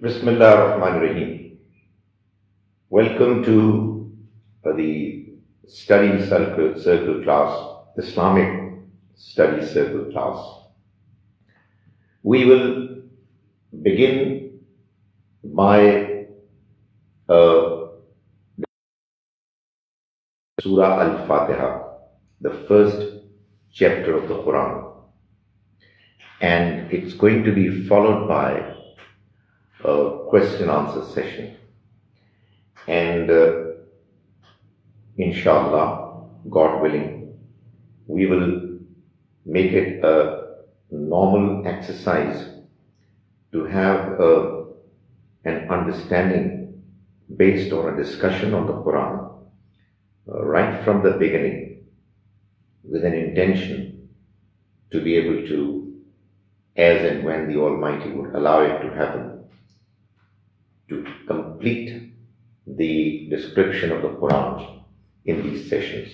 Bismillah ar-Rahman ar-Rahim. Welcome to the study circle class, Islamic study circle class. We will begin by Surah Al Fatiha, the first chapter of the Quran, and it's going to be followed by a question answer session, and inshallah, God willing, we will make it a normal exercise to have an understanding based on a discussion on the Quran right from the beginning, with an intention to be able to, as and when the Almighty would allow it to happen, to complete the description of the Quran in these sessions.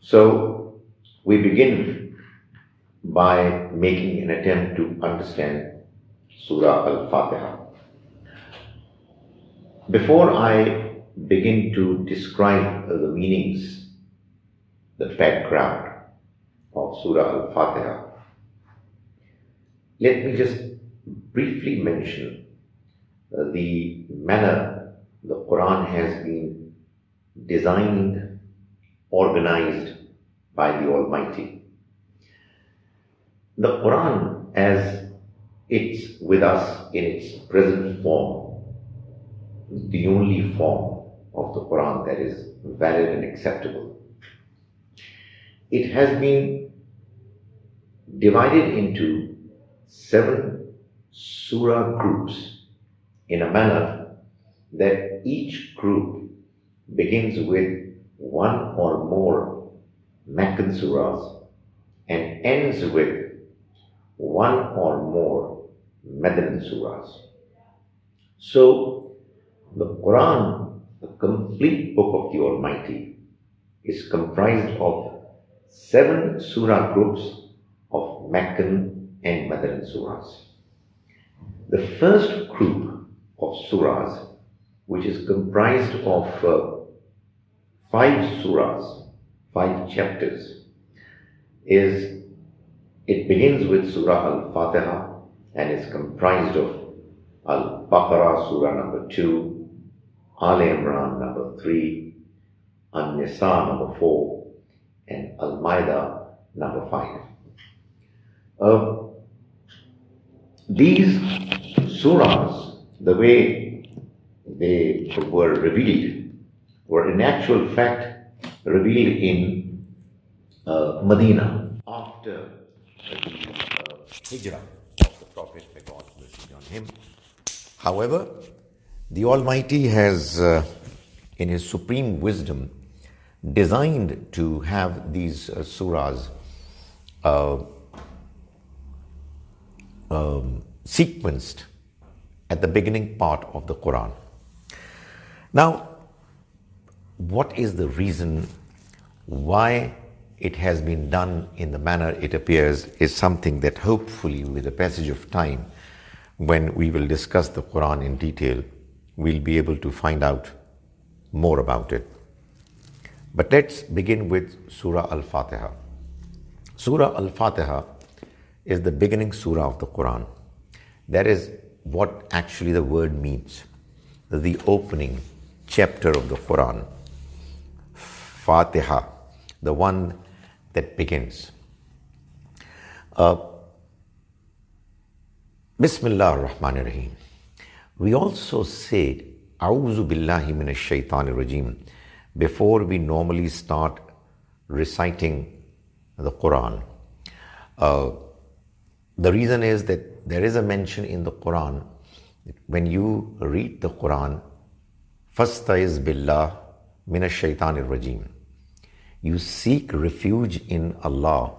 So we begin by making an attempt to understand Surah Al Fatiha. Before I begin to describe the meanings, the background of Surah Al Fatiha, let me just briefly mention the manner the Quran has been designed, organized by the Almighty. The Quran, as it's with us in its present form, the only form of the Quran that is valid and acceptable, it has been divided into 7 surah groups in a manner that each group begins with one or more Meccan surahs and ends with one or more Medinan surahs. So the Quran, the complete book of the Almighty, is comprised of 7 surah groups of Meccan and Medinan surahs. The first group of surahs, which is comprised of 5 surahs, 5 chapters, it begins with Surah Al Fatiha and is comprised of Al Baqarah, Surah number 2, Al Imran number 3, An Nisa number 4, and Al Ma'idah number 5. These surahs, the way they were revealed, were in actual fact revealed in Medina after the hijrah of the Prophet, may God's blessing on him. However, the Almighty has, in His supreme wisdom, designed to have these surahs sequenced at the beginning part of the Quran. Now, what is the reason why it has been done in the manner it appears is something that hopefully with the passage of time, when we will discuss the Quran in detail, we'll be able to find out more about it. But let's begin with Surah Al Fatiha. Surah Al Fatiha is the beginning surah of the Quran. That is what actually the word means, the opening chapter of the Quran. Fatiha, the one that begins. Bismillah ar-Rahman ar-Rahim. We also say A'udhu billahi minash shaitanir rajim before we normally start reciting the Quran. The reason is that there is a mention in the Quran that when you read the Quran, Fastaiz billah minash shaitanir rajim. You seek refuge in Allah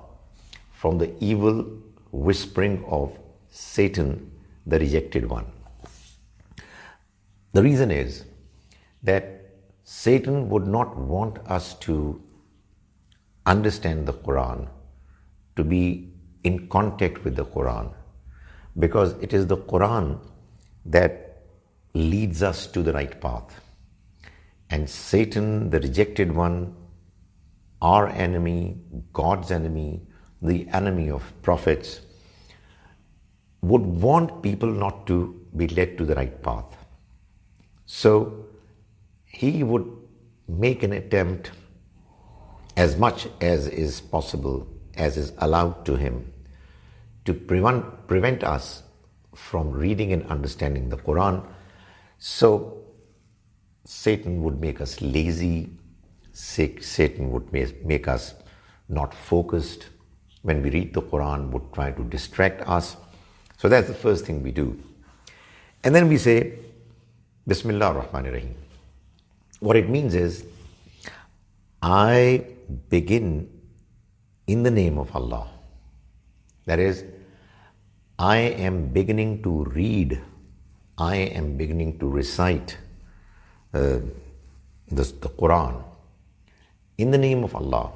from the evil whispering of Satan, the rejected one. The reason is that Satan would not want us to understand the Quran, to be in contact with the Quran, because it is the Quran that leads us to the right path. And Satan, the rejected one, our enemy, God's enemy, the enemy of prophets, would want people not to be led to the right path. So he would make an attempt, as much as is possible, as is allowed to him, to prevent us from reading and understanding the Quran. So Satan would make us lazy. Satan would make us not focused. When we read the Quran, would try to distract us. So that's the first thing we do. And then we say, Bismillah ar-Rahman ar-Rahim. What it means is, I begin in the name of Allah. That is, I am beginning to read, I am beginning to recite the Quran in the name of Allah,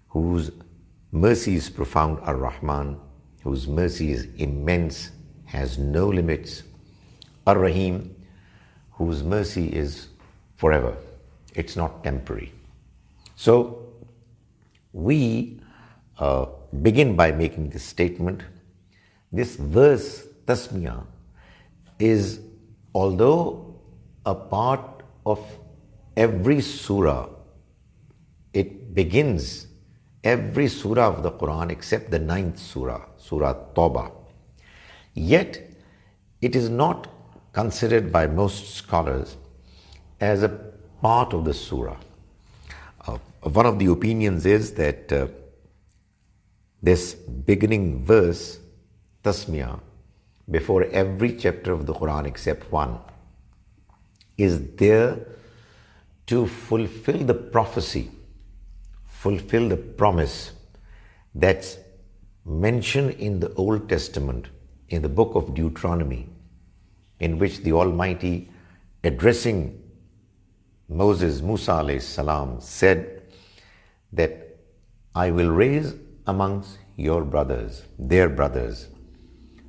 whose mercy is profound, Ar-Rahman, whose mercy is immense, has no limits, Ar-Rahim, whose mercy is forever, it's not temporary. So we begin by making this statement. This verse, Tasmiyah, is, although a part of every surah, it begins every surah of the Quran except the 9th surah, Surah Tawbah. Yet it is not considered by most scholars as a part of the surah. One of the opinions is that this beginning verse, Tasmiyah, before every chapter of the Quran except one, is there to fulfill the prophecy, fulfill the promise that's mentioned in the Old Testament, in the book of Deuteronomy, in which the Almighty, addressing Moses, Musa alayhi salam, said that I will raise amongst your brothers, their brothers,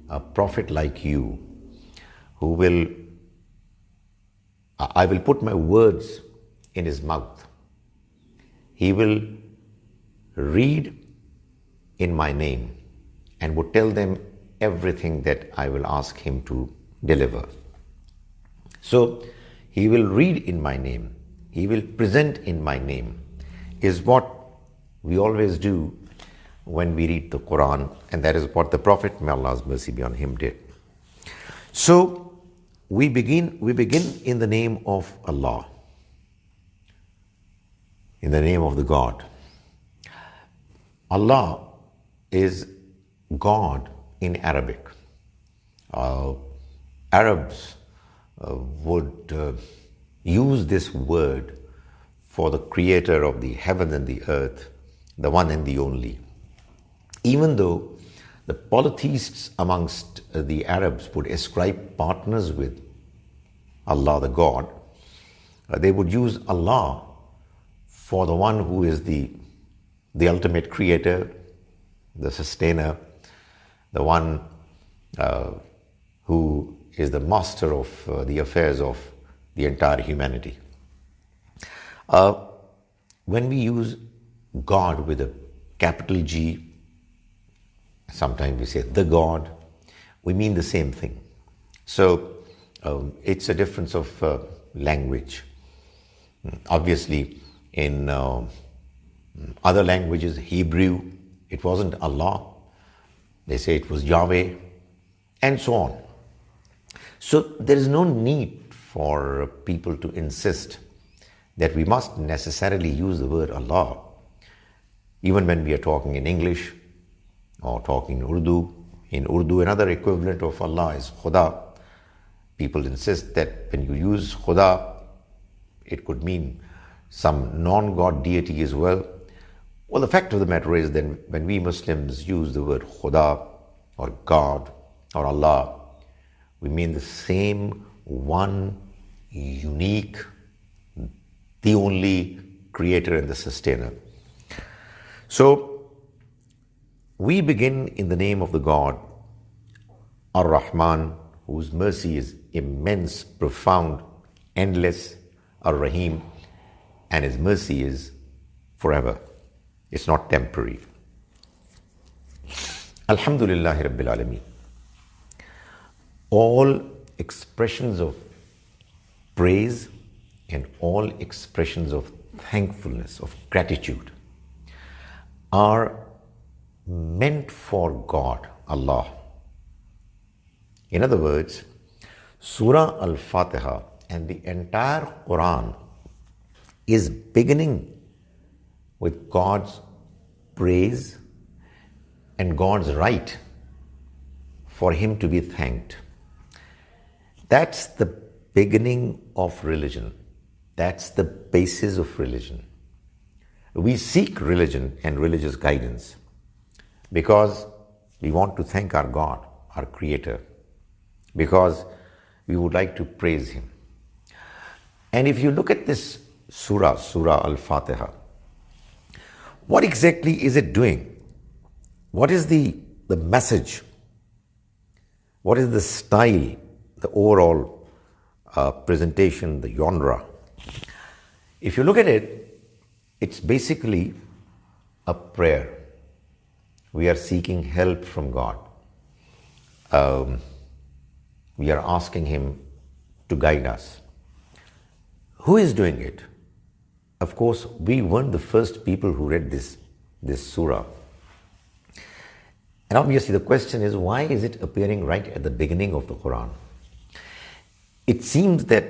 a prophet like you, who I will put my words in his mouth. He will read in my name and would tell them everything that I will ask him to deliver. So he will read in my name, he will present in my name, is what we always do when we read the Quran, and that is what the Prophet, may Allah's mercy be on him, did. So we begin in the name of Allah, in the name of the God. Allah is God in Arabic. Arabs would use this word for the creator of the heaven and the earth, the one and the only. Even though the polytheists amongst the Arabs would ascribe partners with Allah, the God, they would use Allah for the one who is the ultimate creator, the sustainer, the one who is the master of the affairs of the entire humanity. When we use God with a capital G, sometimes we say the God, we mean the same thing. So it's a difference of language. Obviously, in other languages, Hebrew, it wasn't Allah. They say it was Yahweh, and so on. So there is no need for people to insist that we must necessarily use the word Allah, even when we are talking in English or talking in Urdu. In Urdu, another equivalent of Allah is Khuda. People insist that when you use Khuda, it could mean some non-God deity as well. Well, the fact of the matter is then when we Muslims use the word Khuda or God or Allah, we mean the same one, unique, the only creator and the sustainer. So we begin in the name of the God, Ar-Rahman, whose mercy is immense, profound, endless, Ar-Rahim, and His mercy is forever. It's not temporary. Alhamdulillahi Rabbil Alameen. All expressions of praise and all expressions of thankfulness, of gratitude, are meant for God, Allah. In other words, Surah Al Fatiha and the entire Quran is beginning with God's praise and God's right for Him to be thanked. That's the beginning of religion. That's the basis of religion. We seek religion and religious guidance because we want to thank our God, our Creator, because we would like to praise Him. And if you look at this Surah Al Fatiha, what exactly is it doing? What is the message? What is the style, the overall presentation, the genre? If you look at it, it's basically a prayer. We are seeking help from God. We are asking Him to guide us. Who is doing it? Of course, we weren't the first people who read this surah. And obviously the question is, why is it appearing right at the beginning of the Quran? It seems that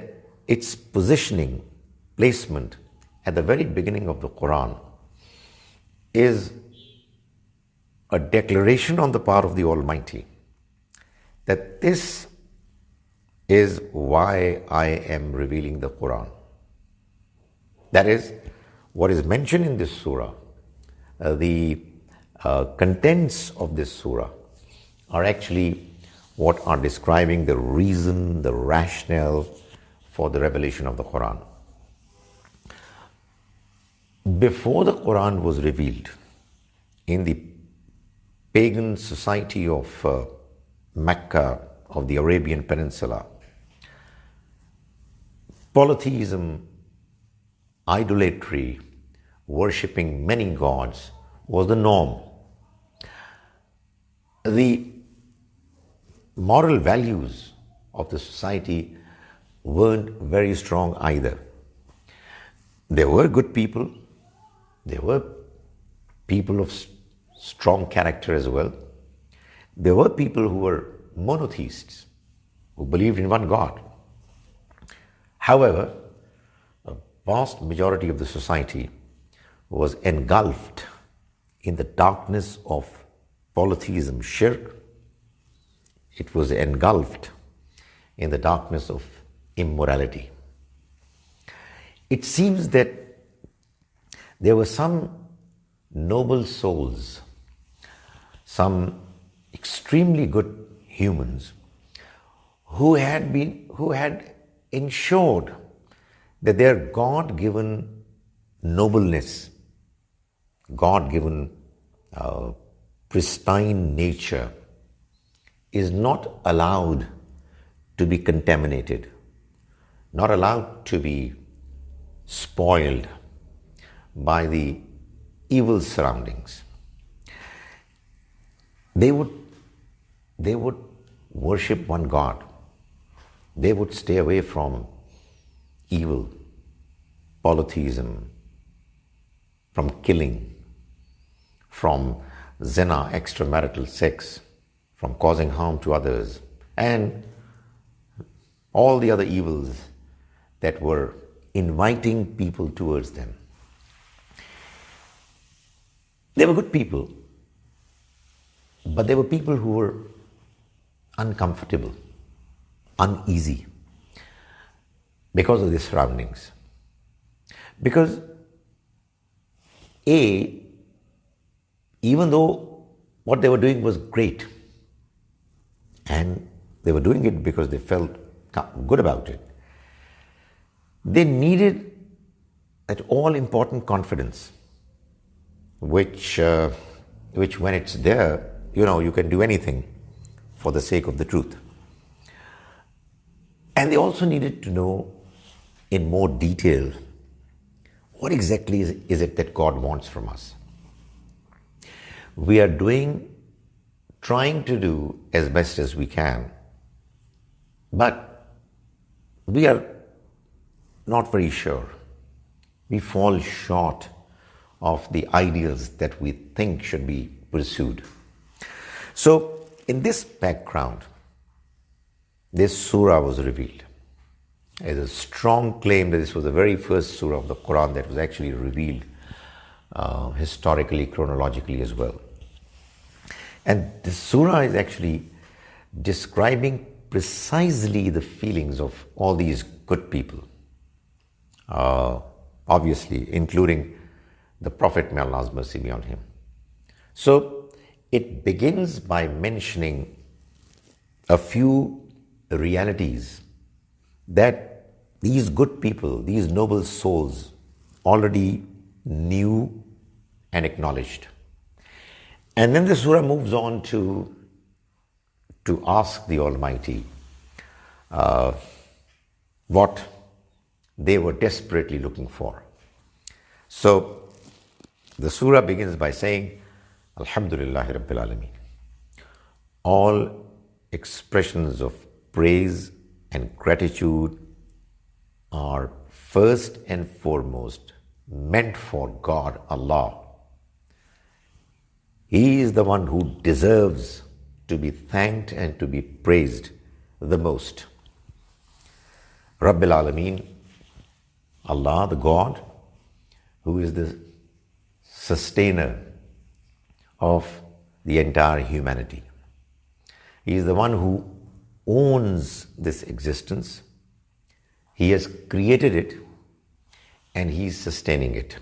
its positioning, placement at the very beginning of the Quran is a declaration on the part of the Almighty that this is why I am revealing the Quran. That is, what is mentioned in this surah, the contents of this surah are actually what are describing the reason, the rationale for the revelation of the Quran. Before the Quran was revealed, in the pagan society of Mecca, of the Arabian Peninsula, polytheism, idolatry, worshipping many gods was the norm. The moral values of the society weren't very strong either. There were good people, there were people of strong character as well. There were people who were monotheists, who believed in one God. However, a vast majority of the society was engulfed in the darkness of polytheism, shirk. It was engulfed in the darkness of immorality. It seems that there were some noble souls, some extremely good humans who had ensured that their God-given nobleness, God-given pristine nature is not allowed to be contaminated, not allowed to be spoiled by the evil surroundings. They would worship one God. They would stay away from evil, polytheism, from killing, from zina, extramarital sex, from causing harm to others, and all the other evils that were inviting people towards them. They were good people, but they were people who were uncomfortable, uneasy because of their surroundings. Because even though what they were doing was great, and they were doing it because they felt good about it, they needed that all-important confidence, which when it's there, you can do anything for the sake of the truth. And they also needed to know in more detail what exactly is it that God wants from us. We are trying to do as best as we can, but we are not very sure. We fall short of the ideals that we think should be pursued. So, in this background, this surah was revealed. There is a strong claim that this was the very first surah of the Quran that was actually revealed historically, chronologically as well. And this surah is actually describing precisely the feelings of all these good people, obviously including the Prophet, may Allah's mercy be on him. So it begins by mentioning a few realities that these good people, these noble souls already knew and acknowledged. And then the surah moves on to ask the Almighty what they were desperately looking for. So the surah begins by saying, Alhamdulillahi Rabbil Alameen. All expressions of praise and gratitude are first and foremost meant for God, Allah. He is the one who deserves to be thanked and to be praised the most. Rabbil Alameen, Allah, the God, who is the sustainer of the entire humanity. He is the one who owns this existence. He has created it and He is sustaining it.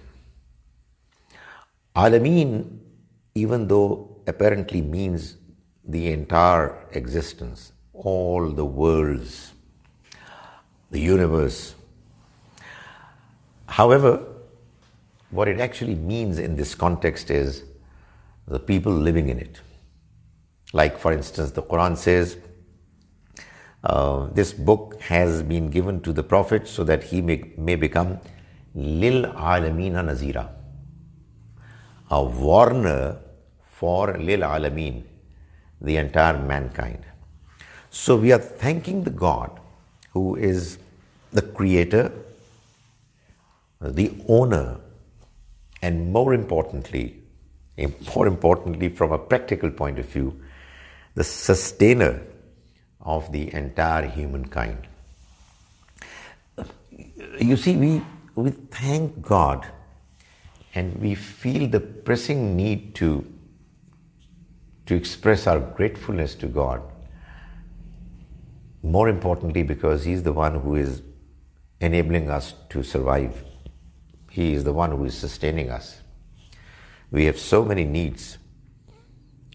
Alameen, even though apparently means the entire existence, all the worlds, the universe. However, what it actually means in this context is the people living in it. Like, for instance, the Quran says, this book has been given to the Prophet so that he may become Lil Alameen Nazira, a warner for Lil Alameen, the entire mankind. So we are thanking the God who is the creator, the owner, and more importantly from a practical point of view, the sustainer of the entire humankind. You see, we thank God and we feel the pressing need to express our gratefulness to God. More importantly, because He is the one who is enabling us to survive. He is the one who is sustaining us. We have so many needs,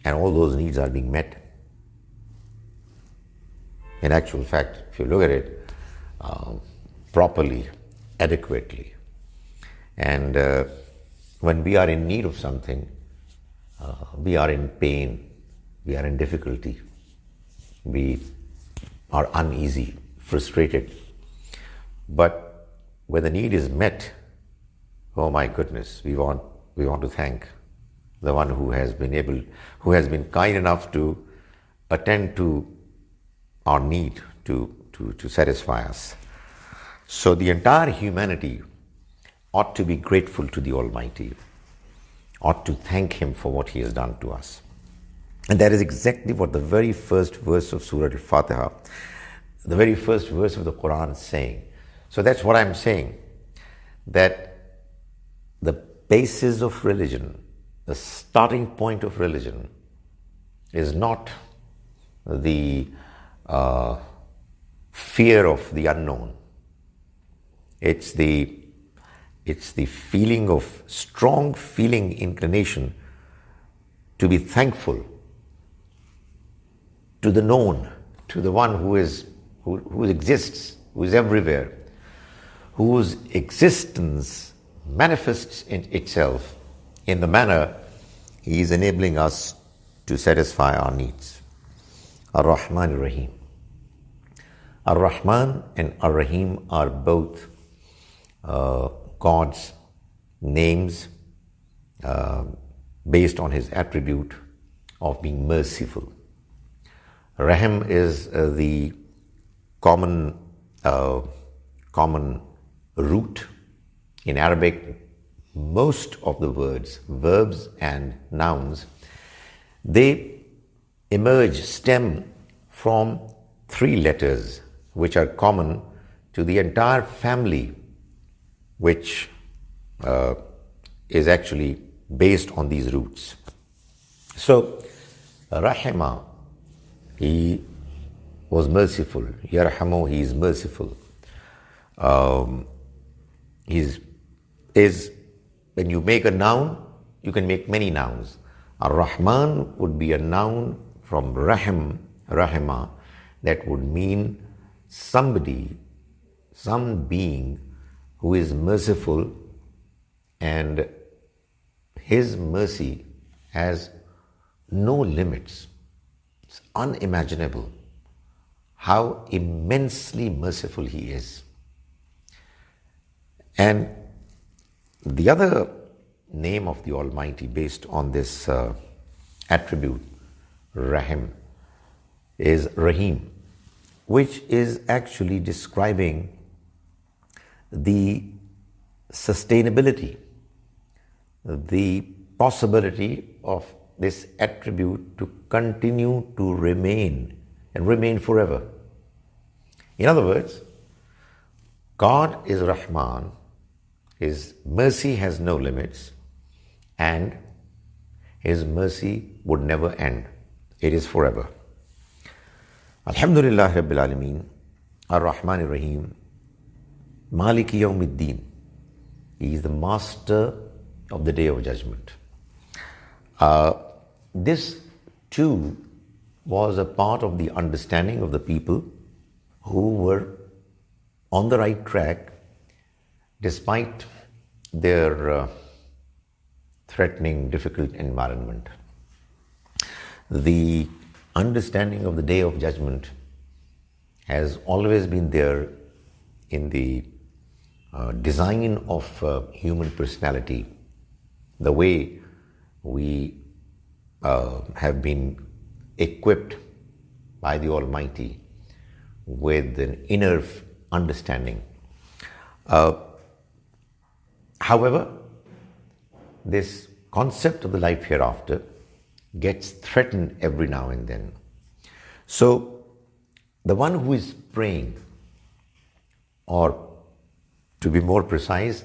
and all those needs are being met. In actual fact, if you look at it properly, adequately, and when we are in need of something, we are in pain, we are in difficulty, we are uneasy, frustrated. But when the need is met, oh my goodness, we want to thank the one who has been kind enough to attend to our need to satisfy us. So the entire humanity ought to be grateful to the Almighty, ought to thank Him for what He has done to us. And that is exactly what the very first verse of Surah Al Fatiha, the very first verse of the Quran is saying. So that's what I'm saying, that the basis of religion, the starting point of religion, is not the fear of the unknown. It's the feeling of strong feeling inclination to be thankful to the known, to the one who exists, who is everywhere, whose existence manifests in itself in the manner He is enabling us to satisfy our needs. Ar-Rahman Ar-Rahim. Ar-Rahman and Ar-Rahim are both God's names based on His attribute of being merciful. Rahim is the common root in Arabic. Most of the words, verbs and nouns, they stem from 3 letters which are common to the entire family, which is actually based on these roots. So, Rahima, He was merciful. Yarhamu, He is merciful. When you make a noun, you can make many nouns. Ar-Rahman would be a noun from Rahim, Rahima, that would mean somebody, some being who is merciful, and His mercy has no limits. It's unimaginable how immensely merciful He is. And the other name of the Almighty based on this attribute, Rahim, is Rahim, which is actually describing the sustainability, the possibility of this attribute to continue to remain and remain forever. In other words, God is Rahman, His mercy has no limits, and His mercy would never end. It is forever. Alhamdulillah Rabbil Alameen, Ar-Rahman Ar-Rahim, Maliki Yawmiddin. He is the master of the Day of Judgment. This too was a part of the understanding of the people who were on the right track despite their threatening, difficult environment. The understanding of the Day of Judgment has always been there in the design of human personality, the way we have been equipped by the Almighty with an inner understanding. However, this concept of the life hereafter gets threatened every now and then. So, the one who is praying, or to be more precise,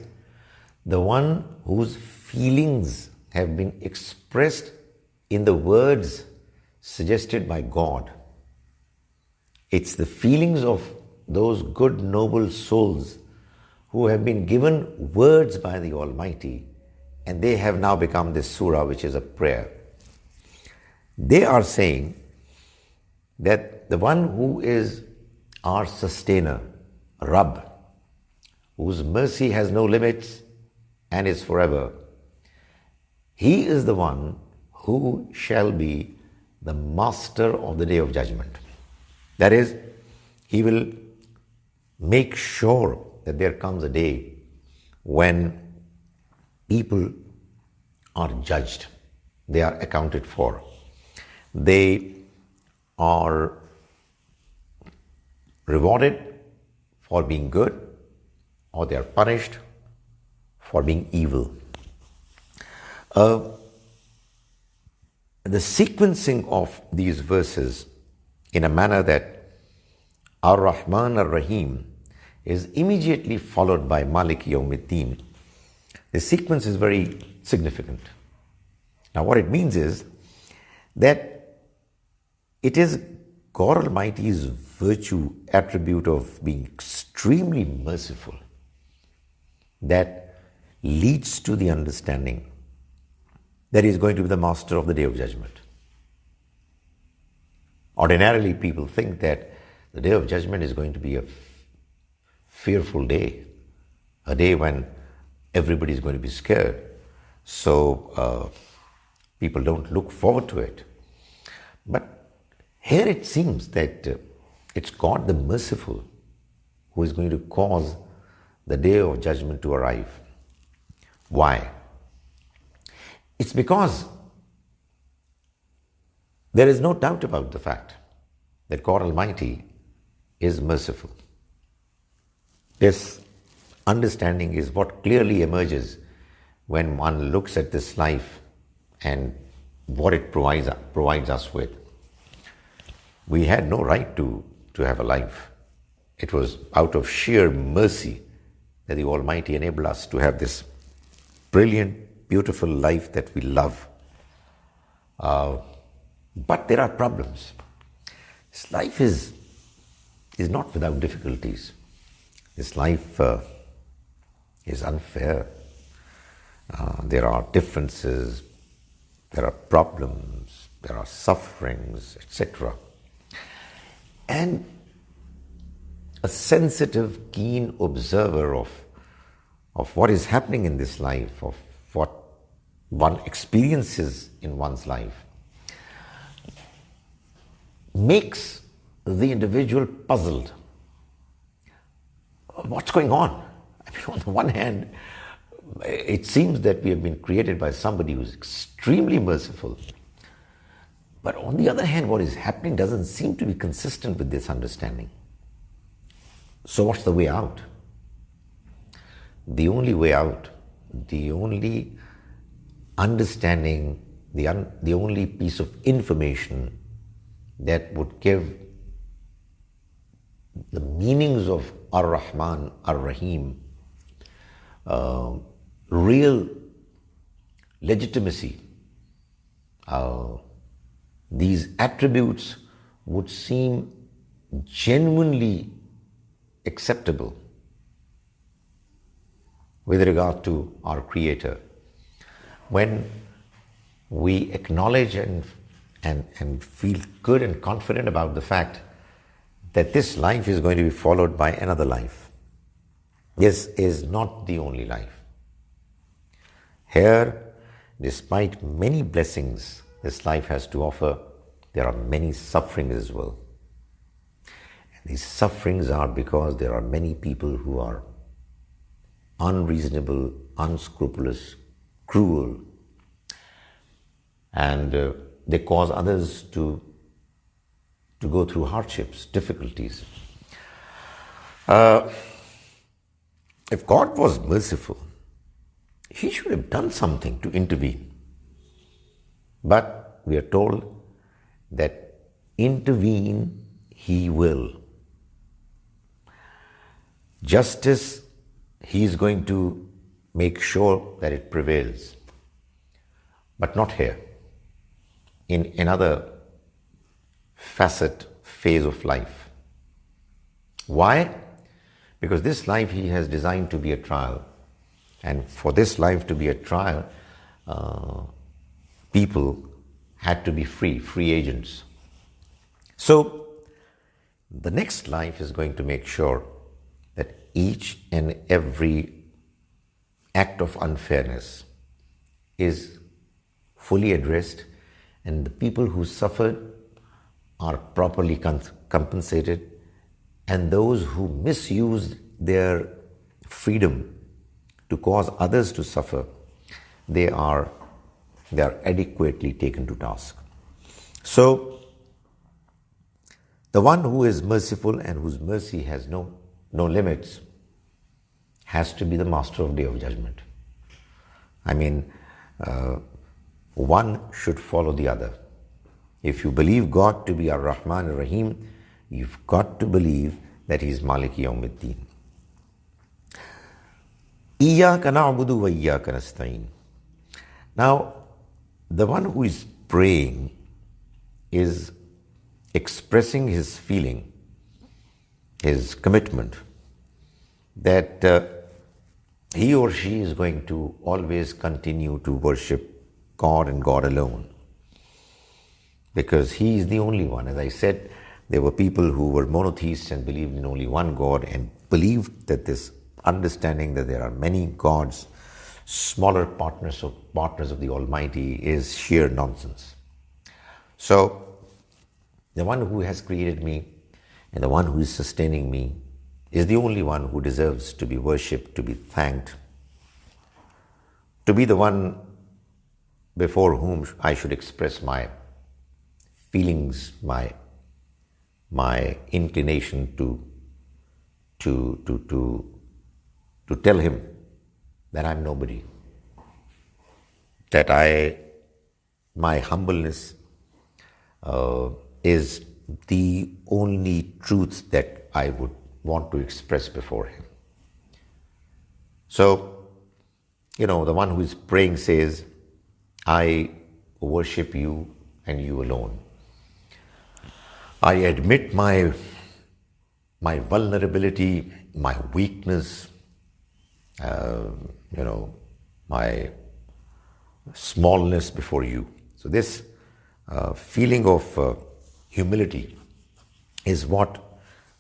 the one whose feelings have been expressed in the words suggested by God, it's the feelings of those good, noble souls who have been given words by the Almighty, and they have now become this surah, which is a prayer. They are saying that the one who is our sustainer, Rabb, whose mercy has no limits and is forever, He is the one who shall be the master of the Day of Judgment. That is, He will make sure that there comes a day when people are judged, they are accounted for, they are rewarded for being good, or they are punished for being evil. The sequencing of these verses in a manner that Ar-Rahman Ar-Rahim is immediately followed by Maliki Yawmiddin. The sequence is very significant. Now what it means is that it is God Almighty's virtue, attribute of being extremely merciful that leads to the understanding that He is going to be the master of the Day of Judgment. Ordinarily, people think that the Day of Judgment is going to be a fearful day, a day when everybody is going to be scared. So people don't look forward to it. But here it seems that It's God the merciful who is going to cause the day of judgment to arrive. Why? It's because there is no doubt about the fact that God Almighty is merciful. This understanding is what clearly emerges when one looks at this life and what it provides us with. We had no right to have a life. It was out of sheer mercy that the Almighty enabled us to have this brilliant, beautiful life that we love. But there are problems. This life is not without difficulties. This life is unfair. There are differences, there are problems, there are sufferings, etc. And a sensitive, keen observer of what is happening in this life, of what one experiences in one's life, makes the individual puzzled. What's going on? I mean, on the one hand, it seems that we have been created by somebody who's extremely merciful. But on the other hand, what is happening doesn't seem to be consistent with this understanding. So what's the way out? The only way out, the only understanding, the only piece of information that would give the meanings of Ar-Rahman, Ar-Rahim, real legitimacy, these attributes would seem genuinely acceptable with regard to our Creator. When we acknowledge and feel good and confident about the fact that this life is going to be followed by another life. This is not the only life. Here, despite many blessings this life has to offer, there are many sufferings as well. And these sufferings are because there are many people who are unreasonable, unscrupulous, cruel, and they cause others to go through hardships, difficulties. If God was merciful, He should have done something to intervene. But we are told that intervene He will. Justice, He is going to make sure that it prevails. But not here. In another phase of life. Why? Because this life He has designed to be a trial. And for this life to be a trial, people had to be free agents. So, the next life is going to make sure that each and every act of unfairness is fully addressed, and the people who suffered are properly compensated, and those who misused their freedom to cause others to suffer, they are adequately taken to task. So, the one who is merciful and whose mercy has no limits has to be the master of Day of Judgment. I mean, one should follow the other. If you believe God to be Ar-Rahman Ar-Rahim, you've got to believe that He is Maliki Yawmiddin. Iyaka na'budu wa iyaka nasta'in. Now, the one who is praying is expressing his feeling, his commitment, that he or she is going to always continue to worship God and God alone. Because He is the only one. As I said, there were people who were monotheists and believed in only one God and believed that this understanding that there are many gods, smaller partners of the Almighty, is sheer nonsense. So, the one who has created me And the one who is sustaining me is the only one who deserves to be worshipped, to be thanked, to be the one before whom I should express my feelings, my inclination to tell him that I'm nobody, that my humbleness is the only truth that I would want to express before him. So, the one who is praying says, I worship you and you alone. I admit my vulnerability, my weakness, my smallness before you. So this feeling of humility is what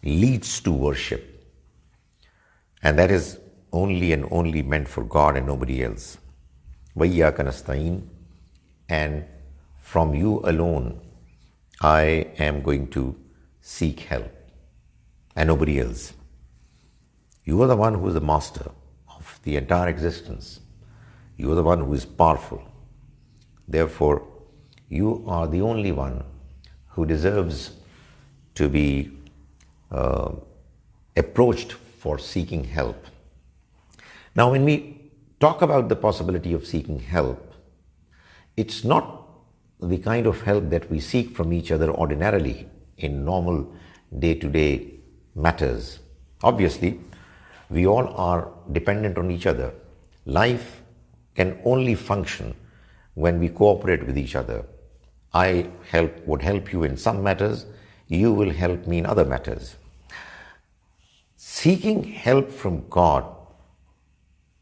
leads to worship. And that is only and only meant for God and nobody else. وَإِيَّاكَ نَسْتَعِينُ, and from you alone I am going to seek help, and nobody else. You are the one who is the master of the entire existence. You are the one who is powerful. Therefore, you are the only one who deserves to be approached for seeking help. Now, when we talk about the possibility of seeking help, it's not the kind of help that we seek from each other ordinarily in normal day-to-day matters. Obviously, we all are dependent on each other. Life can only function when we cooperate with each other. I would help you in some matters, you will help me in other matters. Seeking help from God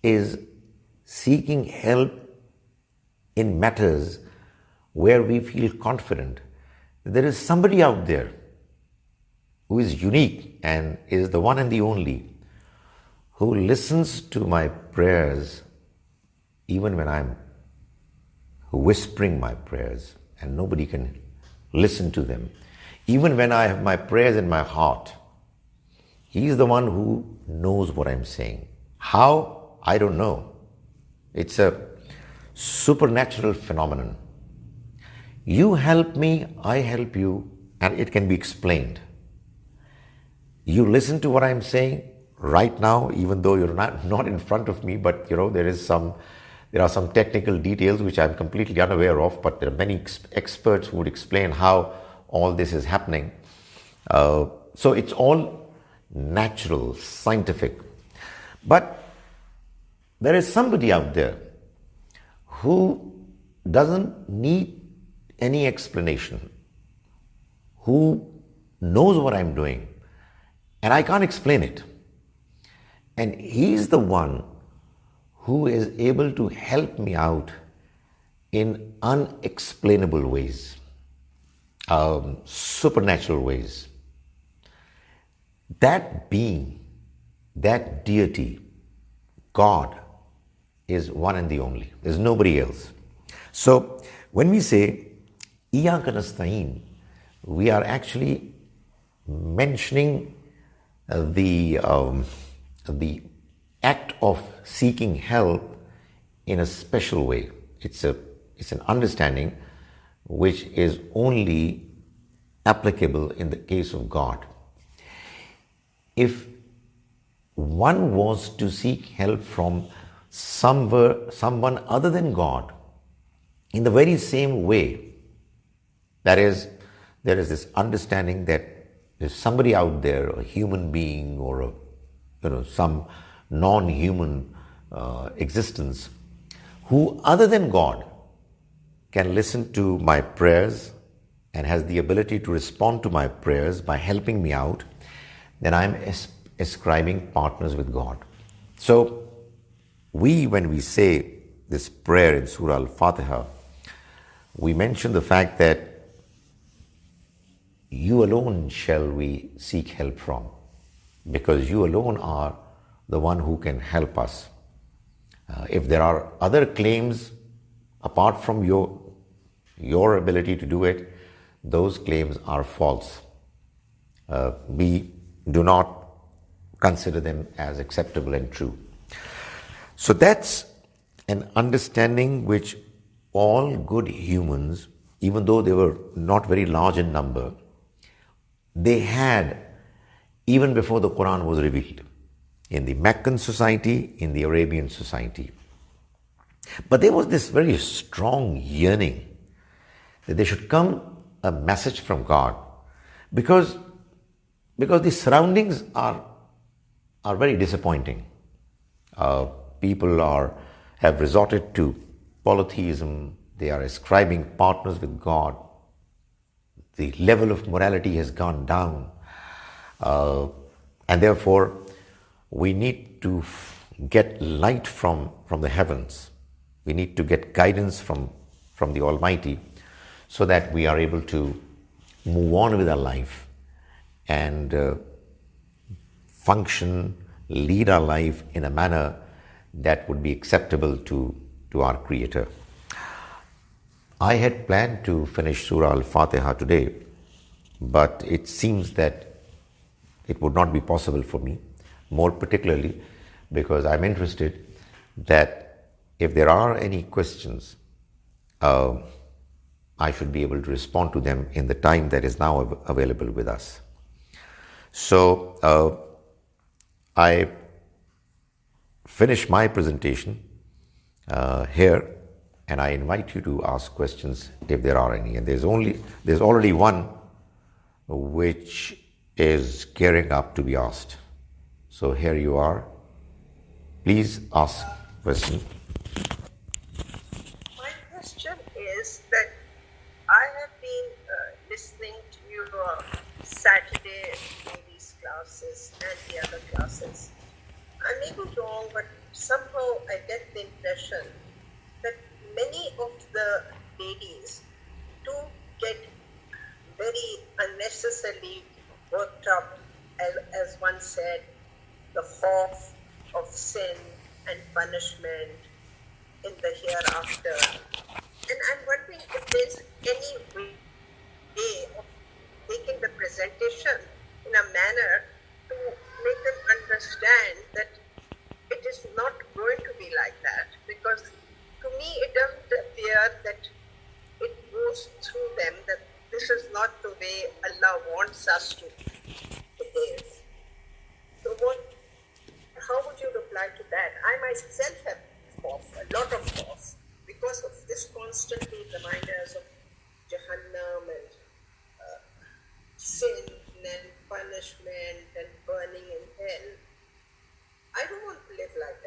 is seeking help in matters where we feel confident that there is somebody out there who is unique and is the one and the only who listens to my prayers even when I'm whispering my prayers and nobody can listen to them. Even when I have my prayers in my heart, He is the one who knows what I'm saying. How? I don't know. It's a supernatural phenomenon. You help me, I help you, and it can be explained. You listen to what I'm saying right now, even though you're not in front of me, but there are some technical details which I'm completely unaware of, but there are many experts who would explain how all this is happening. So it's all natural, scientific. But there is somebody out there who doesn't need any explanation, who knows what I'm doing, and I can't explain it. And He's the one who is able to help me out in unexplainable ways, supernatural ways. That being, that deity, God, is one and the only. There's nobody else. So when we say إِيَّاكَ نَسْتَعِينُ, we are actually mentioning the act of seeking help in a special way. It's an understanding which is only applicable in the case of God. If one was to seek help from someone other than God in the very same way, that is, there is this understanding that there's somebody out there, a human being or some non-human existence, who other than God can listen to my prayers and has the ability to respond to my prayers by helping me out, then I'm ascribing partners with God. So when we say this prayer in Surah Al FATIHA, we mention the fact that you alone shall we seek help from, because you alone are the one who can help us. If there are other claims apart from your ability to do it, those claims are false. we do not consider them as acceptable and true. So that's an understanding which all good humans, even though they were not very large in number, they had even before the Quran was revealed, in the Meccan society, in the Arabian society. But there was this very strong yearning that there should come a message from God, because the surroundings are very disappointing. People have resorted to polytheism. They are ascribing partners with God. The level of morality has gone down. And therefore, we need to get light from the heavens. We need to get guidance from the Almighty so that we are able to move on with our life and function, lead our life in a manner that would be acceptable to our Creator. I had planned to finish Surah Al Fatiha today, but it seems that it would not be possible for me, more particularly because I'm interested that if there are any questions, I should be able to respond to them in the time that is now available with us. So I finish my presentation here, and I invite you to ask questions if there are any. And there's already one which is gearing up to be asked. So here you are. Please ask question. My question is that I have been listening to your Saturday ladies classes and the other classes. I may be wrong, but somehow I get the impression that many of the ladies do get very unnecessarily worked up, as one said, the khawf of sin and punishment in the hereafter. And I'm wondering if there's any way of making the presentation in a manner to make them understand that it is not going to be like that, because to me it doesn't appear that it goes through them that this is not the way Allah wants us to behave. So how would you reply to that? I myself have a lot of cough because of this constantly reminders of Jahannam and sin and punishment and burning in hell. I don't want to live like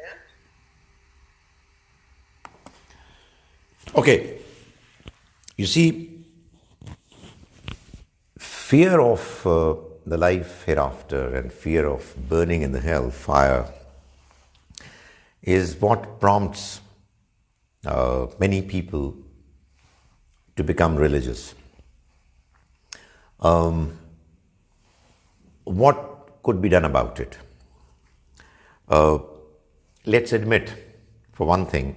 that. Okay. You see, fear of the life hereafter and fear of burning in the hell fire is what prompts many people to become religious. What could be done about it? Let's admit, for one thing,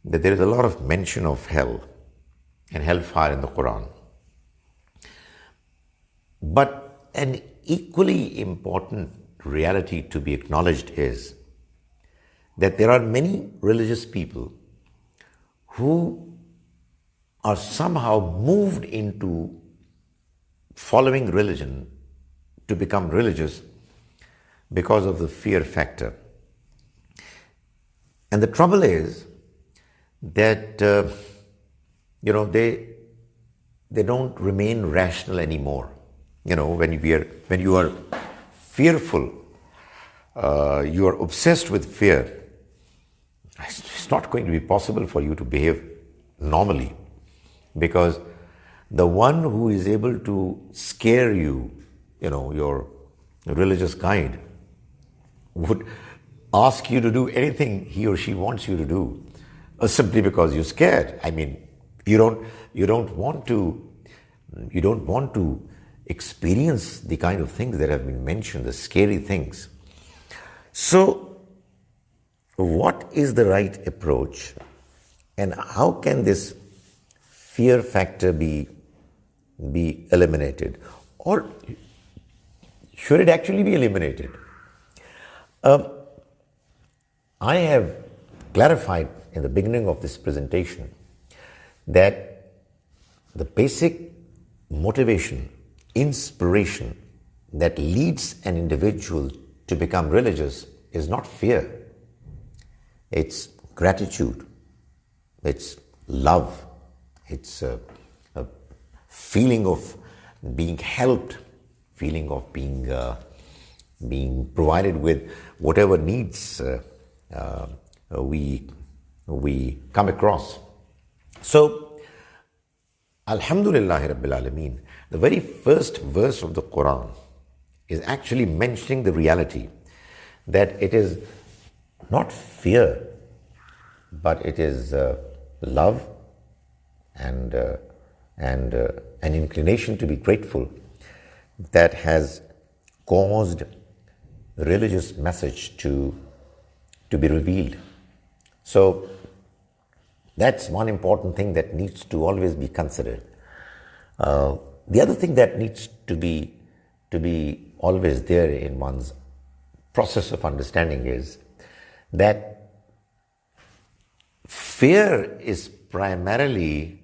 that there is a lot of mention of hell and hellfire in the Quran. But an equally important reality to be acknowledged is that there are many religious people who are somehow moved into following religion to become religious because of the fear factor. And the trouble is that they don't remain rational anymore. When you are fearful, you are obsessed with fear, it's not going to be possible for you to behave normally, because the one who is able to scare you, your religious guide, would ask you to do anything he or she wants you to do, simply because you're scared. I mean, you don't want to experience the kind of things that have been mentioned, the scary things. So, what is the right approach, and how can this fear factor be eliminated? Or should it actually be eliminated? I have clarified in the beginning of this presentation that the basic motivation, inspiration that leads an individual to become religious is not fear. It's gratitude. It's love. It's a feeling of being helped, feeling of being provided with whatever needs we come across. So, Alhamdulillah Rabbil Alameen, the very first verse of the Quran is actually mentioning the reality that it is not fear, but it is love and an inclination to be grateful that has caused the religious message to be revealed. So that's one important thing that needs to always be considered. The other thing that needs to be always there in one's process of understanding is that fear is primarily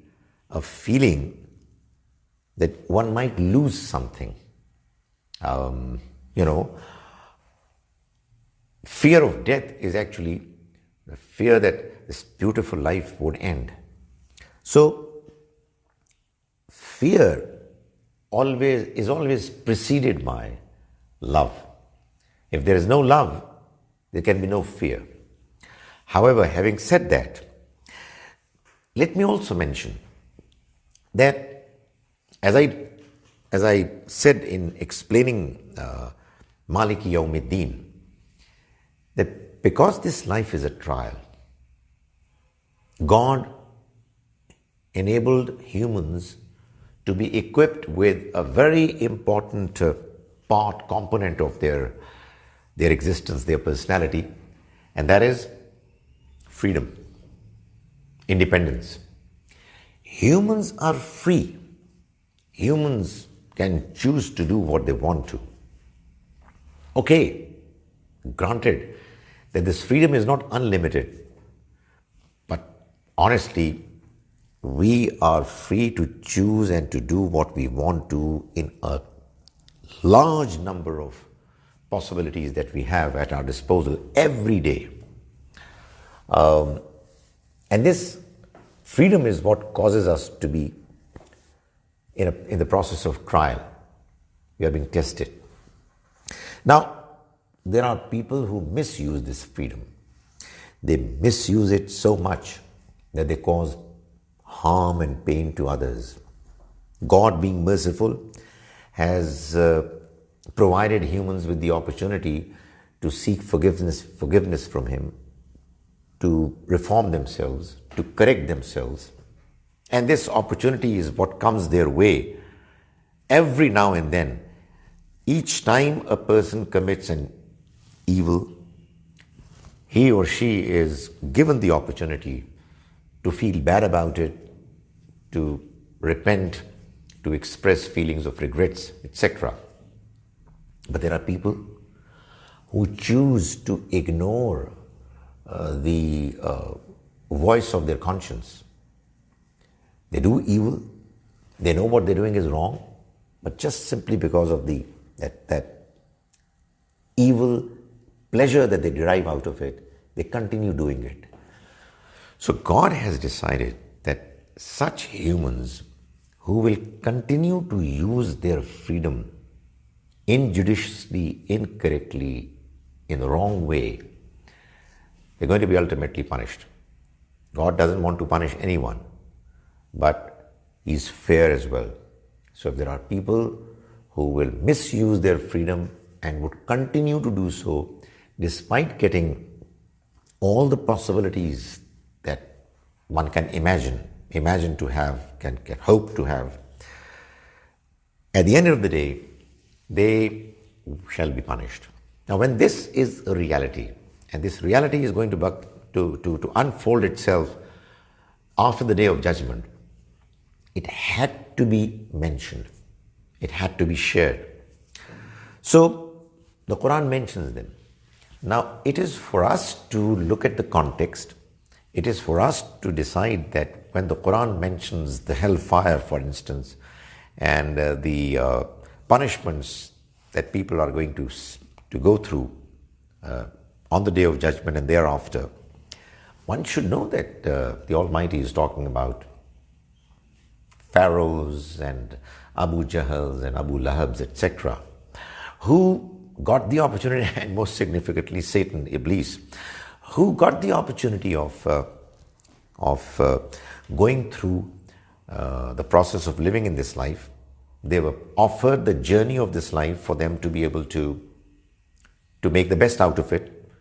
a feeling that one might lose something. Fear of death is actually the fear that this beautiful life would end. So, fear is always preceded by love. If there is no love, there can be no fear. However, having said that, let me also mention that as I said in explaining Maliki Yawmiddin, that because this life is a trial, God enabled humans to be equipped with a very important component of their existence, their personality, and that is freedom, independence. Humans are free. Humans can choose to do what they want to. Okay, granted that this freedom is not unlimited, but honestly, we are free to choose and to do what we want to in a large number of possibilities that we have at our disposal every day. And this freedom is what causes us to be in the process of trial. We are being tested. Now, there are people who misuse this freedom. They misuse it so much that they cause harm and pain to others. God, being merciful, has provided humans with the opportunity to seek forgiveness from Him, to reform themselves, to correct themselves. And this opportunity is what comes their way every now and then. Each time a person commits an evil, he or she is given the opportunity to feel bad about it, to repent, to express feelings of regrets, etc. But there are people who choose to ignore the voice of their conscience. They do evil, they know what they're doing is wrong, but just simply because of that evil pleasure that they derive out of it, they continue doing it. So God has decided that such humans who will continue to use their freedom injudiciously, incorrectly, in the wrong way, they're going to be ultimately punished. God doesn't want to punish anyone, but He's fair as well. So if there are people who will misuse their freedom and would continue to do so despite getting all the possibilities that one can imagine to have, can hope to have, at the end of the day, they shall be punished. Now, when this is a reality, and this reality is going to unfold itself after the day of judgment, it had to be mentioned. It had to be shared. So the Quran mentions them. Now it is for us to look at the context. It is for us to decide that when the Quran mentions the hellfire, for instance, and the punishments that people are going to go through on the Day of Judgment and thereafter, one should know that the Almighty is talking about pharaohs and Abu Jahals and Abu Lahabs, etc., who got the opportunity, and most significantly Satan, Iblis, who got the opportunity of going through the process of living in this life. They were offered the journey of this life for them to be able to make the best out of it,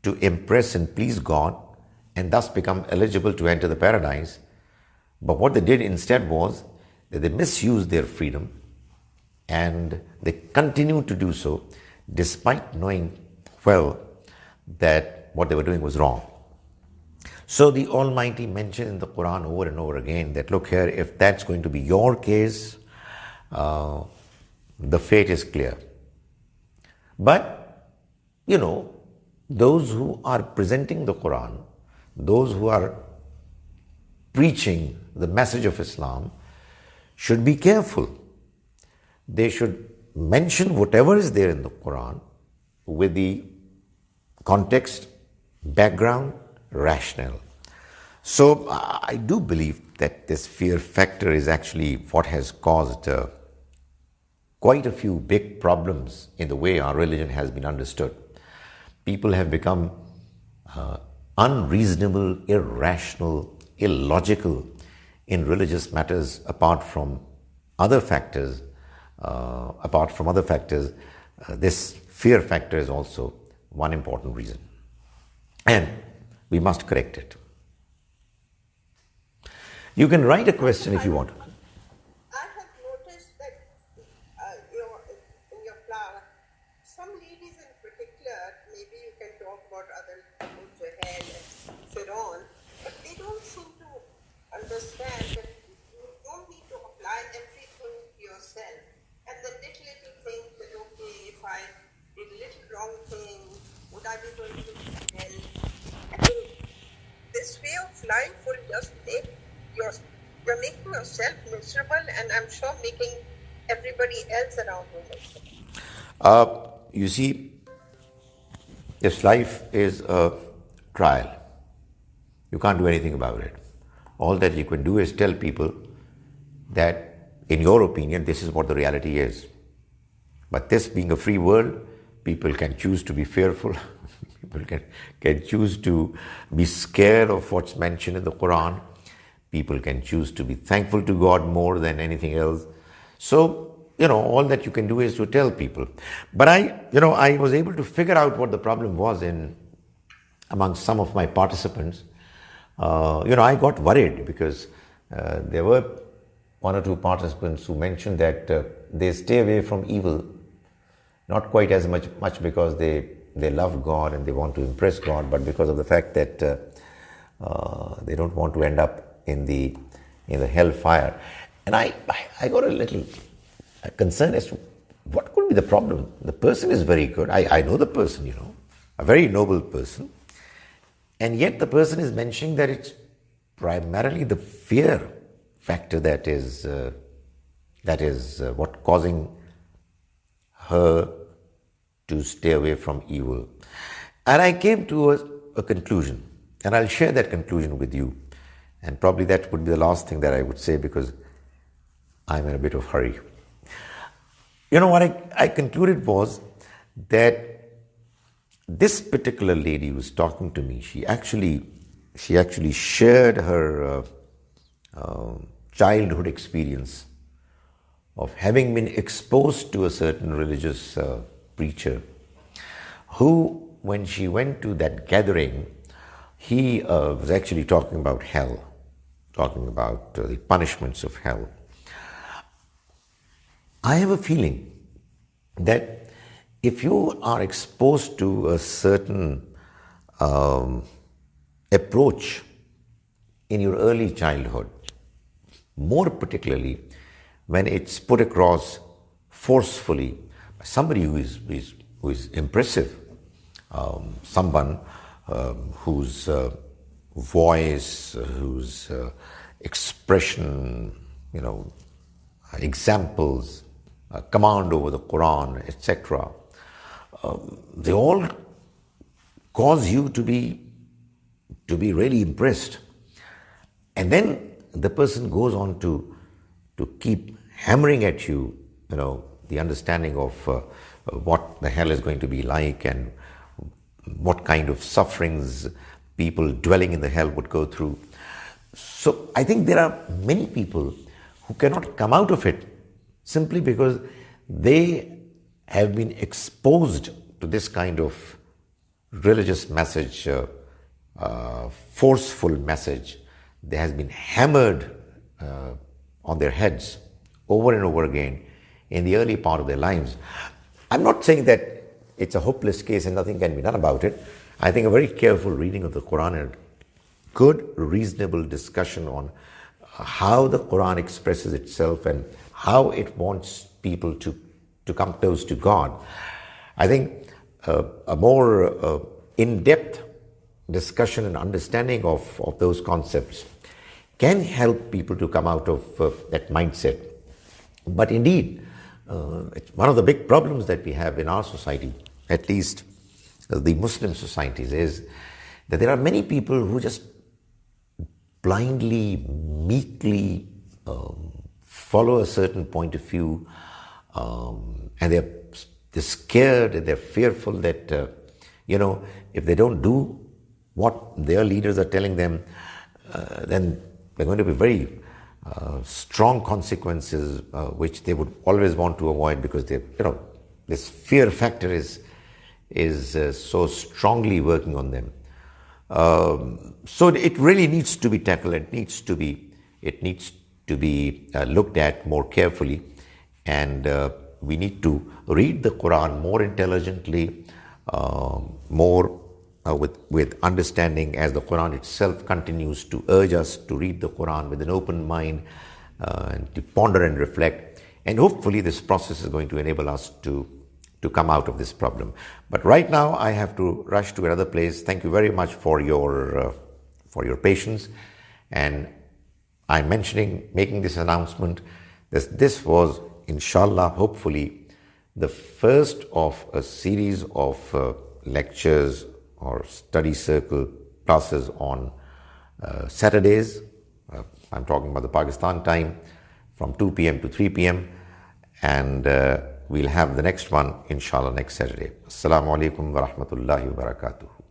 to impress and please God, and thus become eligible to enter the paradise. But what they did instead was that they misused their freedom, and they continued to do so despite knowing well that what they were doing was wrong. So the Almighty mentioned in the Quran over and over again that, look here, if that's going to be your case, the fate is clear. But, those who are presenting the Quran, those who are preaching the message of Islam, should be careful. They should mention whatever is there in the Quran with the context, background, rationale. So I do believe that this fear factor is actually what has caused quite a few big problems in the way our religion has been understood. People have become unreasonable, irrational, illogical in religious matters. Apart from other factors, this fear factor is also one important reason, and we must correct it. You can write a question if you want. I have noticed that in your class, some ladies in particular, maybe you can talk about other Abu Jahal and Fir'aun, but they don't seem to understand that you don't need to apply everything yourself. And the little things that, okay, if I did a little wrong thing, would I be going to hell? I think this way of life will just make you're making yourself miserable, and I'm sure making everybody else around you miserable. You see, this life is a trial. You can't do anything about it. All that you can do is tell people that, in your opinion, this is what the reality is. But this being a free world, people can choose to be fearful. People can choose to be scared of what's mentioned in the Quran. People can choose to be thankful to God more than anything else. So, all that you can do is to tell people. But I was able to figure out what the problem was among some of my participants. I got worried because there were one or two participants who mentioned that they stay away from evil, not quite as much because they love God and they want to impress God, but because of the fact that they don't want to end up in the hellfire. And I got a little concerned as to what could be the problem. The person is very good. I know the person, a very noble person. And yet the person is mentioning that it's primarily the fear factor that is what causing her to stay away from evil. And I came to a conclusion, and I'll share that conclusion with you. And probably that would be the last thing that I would say, because I'm in a bit of hurry. What I concluded was that this particular lady who was talking to me, she actually shared her childhood experience of having been exposed to a certain religious preacher who, when she went to that gathering, he was actually talking about hell, talking about the punishments of hell. I have a feeling that if you are exposed to a certain approach in your early childhood, more particularly when it's put across forcefully somebody who is impressive, someone whose voice, whose expression, examples, command over the Quran, etc. They all cause you to be really impressed. And then the person goes on to keep hammering at you, the understanding of what the hell is going to be like and what kind of sufferings people dwelling in the hell would go through. So I think there are many people who cannot come out of it simply because they have been exposed to this kind of religious message, forceful message. That has been hammered on their heads over and over again in the early part of their lives. I'm not saying that it's a hopeless case and nothing can be done about it. I think a very careful reading of the Quran and good, reasonable discussion on how the Quran expresses itself and how it wants people to come close to God. I think a more in-depth discussion and understanding of those concepts can help people to come out of that mindset. But indeed, it's one of the big problems that we have in our society, at least the Muslim societies, is that there are many people who just blindly, meekly follow a certain point of view, and they're scared and they're fearful that, if they don't do what their leaders are telling them, then there are going to be very strong consequences which they would always want to avoid, because this fear factor is so strongly working on them. So it really needs to be tackled. It needs to be looked at more carefully, and we need to read the Quran more intelligently, more with understanding, as the Quran itself continues to urge us to read the Quran with an open mind and to ponder and reflect. And hopefully this process is going to enable us to come out of this problem. But right now I have to rush to another place. Thank you very much for your patience. And I'm making this announcement. This was, inshallah, hopefully, the first of a series of lectures or study circle classes on Saturdays. I'm talking about the Pakistan time from 2 p.m. to 3 p.m. And we'll have the next one, inshallah, next Saturday. Assalamu alaikum wa rahmatullahi wa barakatuh.